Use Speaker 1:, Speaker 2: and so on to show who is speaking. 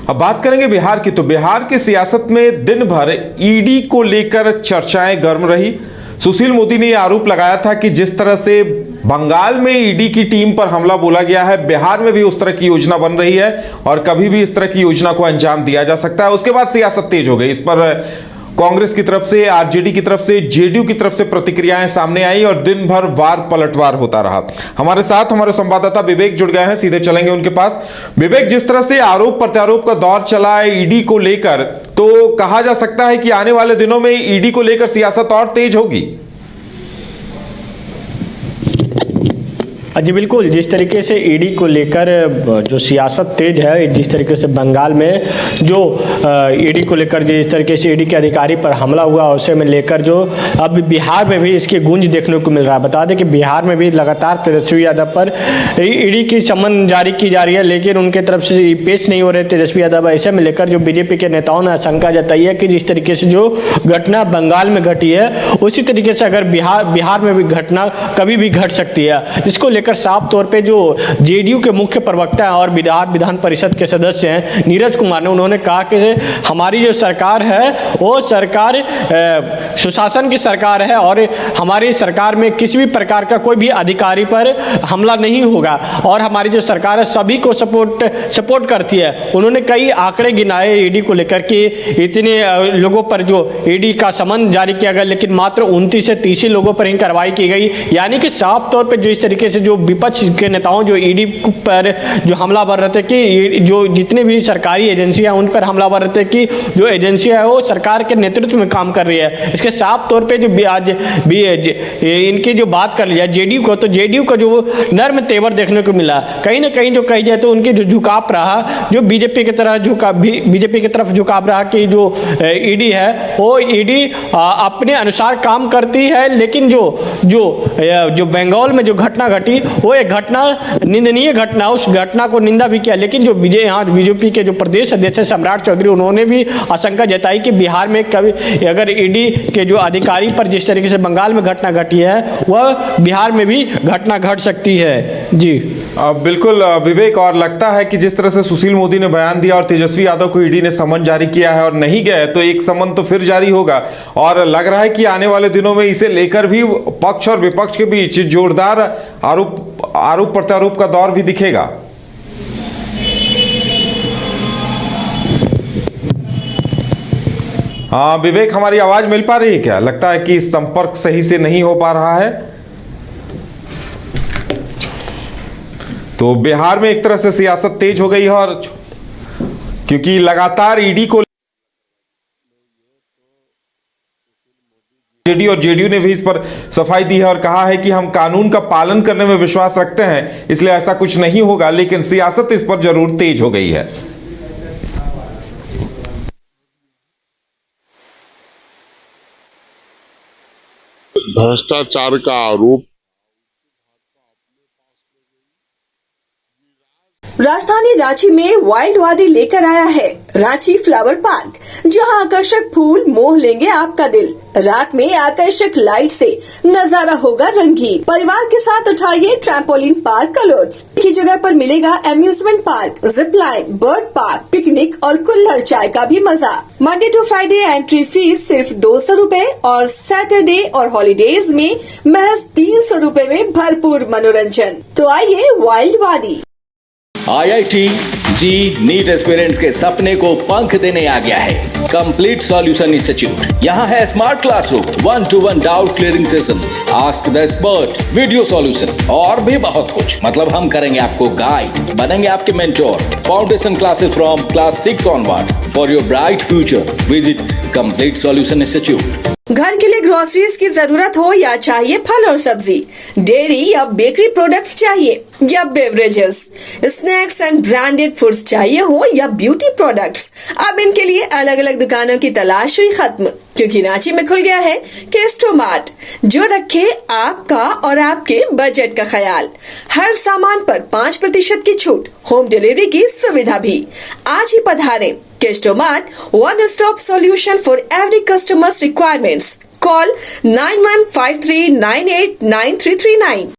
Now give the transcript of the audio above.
Speaker 1: अब बात करेंगे बिहार की। तो बिहार की सियासत में दिन भर ईडी को लेकर चर्चाएं गर्म रही। सुशील मोदी ने यह आरोप लगाया था कि जिस तरह से बंगाल में ईडी की टीम पर हमला बोला गया है, बिहार में भी उस तरह की योजना बन रही है और कभी भी इस तरह की योजना को अंजाम दिया जा सकता है। उसके बाद सियासत तेज हो गई। इस पर कांग्रेस की तरफ से, आरजेडी की तरफ से, जेडीयू की तरफ से प्रतिक्रियाएं सामने आई और दिन भर वार पलटवार होता रहा। हमारे साथ हमारे संवाददाता विवेक जुड़ गए हैं, सीधे चलेंगे उनके पास। विवेक, जिस तरह से आरोप प्रत्यारोप का दौर चला है ईडी को लेकर, तो कहा जा सकता है कि आने वाले दिनों में ईडी को लेकर सियासत और तेज होगी।
Speaker 2: जी बिल्कुल, जिस तरीके से ईडी को लेकर जो सियासत तेज है, जिस तरीके से बंगाल में जो ईडी को लेकर जिस तरीके से ईडी के अधिकारी पर हमला हुआ, उसे में लेकर जो अब बिहार में भी इसकी गूंज देखने को मिल रहा है। बता दें कि बिहार में भी लगातार तेजस्वी यादव पर ईडी की समन जारी की जा रही है, लेकिन उनके तरफ से पेश नहीं हो रहे तेजस्वी यादव। ऐसे में लेकर जो बीजेपी के नेताओं ने आशंका जताई है कि जिस तरीके से जो घटना बंगाल में घटी है, उसी तरीके से अगर बिहार में भी घटना कभी भी घट सकती है। इसको लेकर साफ तौर पे जो जेडीयू के मुख्य प्रवक्ता हैं और बिहार विधान परिषद के सदस्य हैं नीरज कुमार ने, उन्होंने कहा कि हमारी जो सरकार है वो सरकार सुशासन की सरकार है और हमारी सरकार में किसी भी प्रकार का कोई भी अधिकारी पर हमला नहीं होगा और हमारी जो सरकार है सभी को सपोर्ट करती है। उन्होंने कई आंकड़े गिनाए ईडी को लेकर कि इतने लोगों पर जो ईडी का समन जारी किया गया, लेकिन मात्र 29 से 30 लोगों पर ही कार्रवाई की गई। यानी कि साफ तौर पर जो इस तरीके से जो विपक्ष के नेताओं जो ईडी पर जो हमलावर रहते कि जो जितने भी सरकारी एजेंसियां उन पर हमलावर रहते कि जो एजेंसियां है वो सरकार के नेतृत्व में काम कर रही है। इसके साफ तौर पे जो आज भी इनकी जो बात कर लिया जेडीयू को, तो जेडीयू का जो नर्म तेवर देखने को मिला, कहीं ना कहीं जो कही जाए तो उनकी जो झुकाव रहा, जो बीजेपी की तरफ झुकाव रहा कि जो ईडी है वो ईडी अपने अनुसार काम करती है, लेकिन जो बंगाल में जो घटना घटी वो एक घटना निंदनीय घटना, उस घटना को निंदा भी किया। लेकिन जो बीजेपी के जो प्रदेश अध्यक्ष है सम्राट चौधरी, उन्होंने भी आशंका जताई कि बिहार में कभी अगर ईडी के जो अधिकारी पर जिस तरीके से बंगाल में घटना घटी है वह बिहार में भी घटना घट सकती है। जी
Speaker 1: बिल्कुल विवेक, और लगता है कि जिस तरह से सुशील मोदी ने बयान दिया और तेजस्वी यादव को ईडी ने समन जारी किया है और नहीं गए, तो एक समन तो फिर जारी होगा और लग रहा है कि आने वाले दिनों में इसे लेकर भी पक्ष और विपक्ष के बीच जोरदार आरोप प्रत्यारोप का दौर भी दिखेगा। हाँ विवेक, हमारी आवाज मिल पा रही है क्या? लगता है कि संपर्क सही से नहीं हो पा रहा है। तो बिहार में एक तरह से सियासत तेज हो गई है और क्योंकि लगातार ईडी को जेडीयू ने भी इस पर सफाई दी है और कहा है कि हम कानून का पालन करने में विश्वास रखते हैं, इसलिए ऐसा कुछ नहीं होगा, लेकिन सियासत इस पर जरूर तेज हो गई है।
Speaker 3: भ्रष्टाचार का आरोप
Speaker 4: राजधानी रांची में वाइल्ड वादी लेकर आया है रांची फ्लावर पार्क, जहां आकर्षक फूल मोह लेंगे आपका दिल। रात में आकर्षक लाइट से नजारा होगा रंगीन। परिवार के साथ उठाइए ट्रैम्पोलिन पार्क का लुत्फ। की जगह पर मिलेगा amusement park, zip line, bird park, picnic और कुल्हड़ चाय का भी मजा। Monday to Friday entry fees सिर्फ 200 रूपए और सैटरडे और हॉलीडेज में महज 300 रूपए में भरपूर मनोरंजन। तो आइए वाइल्ड वादी।
Speaker 5: IIT जी नीट एस्पिरेंट्स के सपने को पंख देने आ गया है कंप्लीट सॉल्यूशन इंस्टीट्यूट। यहाँ है smart classroom, 1-to-1 doubt clearing session, ask the expert, video solution और भी बहुत कुछ। मतलब हम करेंगे आपको गाइड, बनेंगे आपके mentor. Foundation classes from class 6 onwards for your bright future. Visit complete solution institute.
Speaker 4: घर के लिए ग्रोसरीज की जरूरत हो या चाहिए फल और सब्जी, डेयरी या बेकरी प्रोडक्ट्स चाहिए या beverages, snacks and branded foods चाहिए हो या ब्यूटी प्रोडक्ट्स, अब इनके लिए अलग अलग दुकानों की तलाश हुई खत्म, क्योंकि रांची में खुल गया है केस्टोमार्ट, जो रखे आपका और आपके बजट का ख्याल। हर सामान पर 5% की छूट, होम डिलीवरी की सुविधा भी। आज ही पधारें। केस्टोमार्ट, one stop solution for every customer's requirements. Call 9153989339.